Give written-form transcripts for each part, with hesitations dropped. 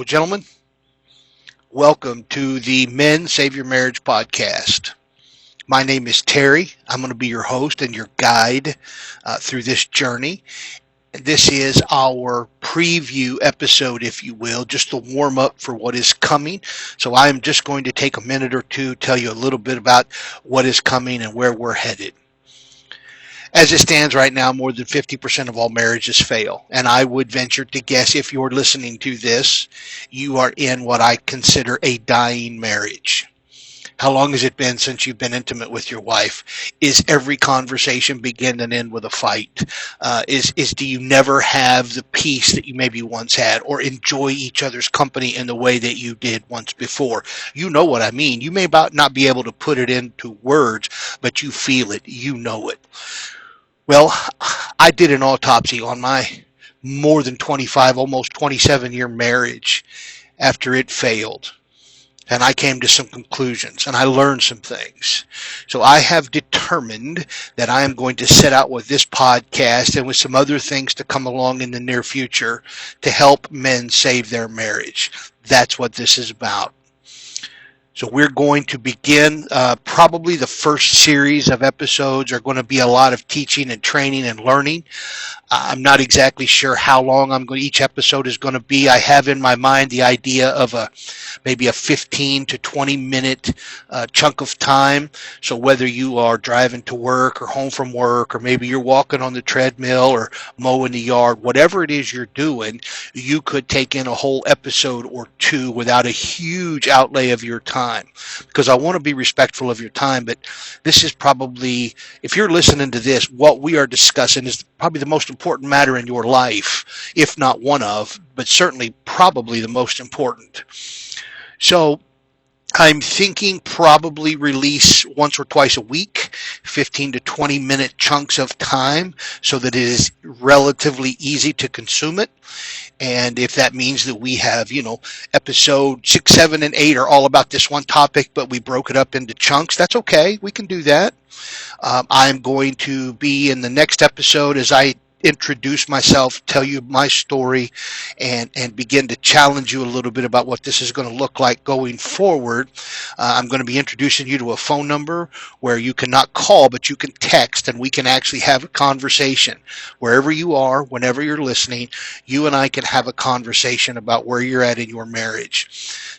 gentlemen, welcome to the Men Save Your Marriage podcast. My name is Terry. I'm going to be your host and your guide through this journey. This is our preview episode, if you will, just to warm up for what is coming. So I'm just going to take a minute or two, tell you a little bit about what is coming and where we're headed. As it stands right now, more than 50% of all marriages fail. And I would venture to guess, if you're listening to this, you are in what I consider a dying marriage. How long has it been since you've been intimate with your wife? Is every conversation begin and end with a fight? Do you never have the peace that you maybe once had, or enjoy each other's company in the way that you did once before? You know what I mean. You may not be able to put it into words, but you feel it. You know it. Well, I did an autopsy on my more than 25, almost 27-year marriage after it failed. And I came to some conclusions, and I learned some things. So I have determined that I am going to set out with this podcast and with some other things to come along in the near future to help men save their marriage. That's what this is about. So we're going to begin, probably the first series of episodes are going to be a lot of teaching and training and learning. I'm not exactly sure how long each episode is going to be. I have in my mind the idea of maybe a 15 to 20 minute chunk of time. So whether you are driving to work or home from work, or maybe you're walking on the treadmill or mowing the yard, whatever it is you're doing, you could take in a whole episode or two without a huge outlay of your time. Because I want to be respectful of your time, but this is probably, if you're listening to this, what we are discussing is probably the most important matter in your life, if not one of, but certainly probably the most important. So I'm thinking probably release once or twice a week, 15 to 20 minute chunks of time, so that it is relatively easy to consume it. And if that means that we have, episode 6, 7, and 8 are all about this one topic, but we broke it up into chunks, that's okay. We can do that. I'm going to be in the next episode, as I introduce myself, tell you my story, and begin to challenge you a little bit about what this is going to look like going forward. I'm going to be introducing you to a phone number where you can not call, but you can text, and we can actually have a conversation. Wherever you are, whenever you're listening, you and I can have a conversation about where you're at in your marriage.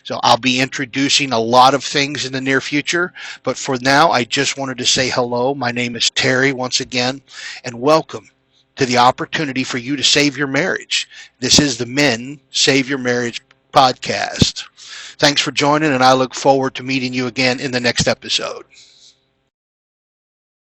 So I'll be introducing a lot of things in the near future, but for now, I just wanted to say hello. My name is Terry once again, and welcome to the opportunity for you to save your marriage. This is the Men Save Your Marriage podcast. Thanks for joining, and I look forward to meeting you again in the next episode.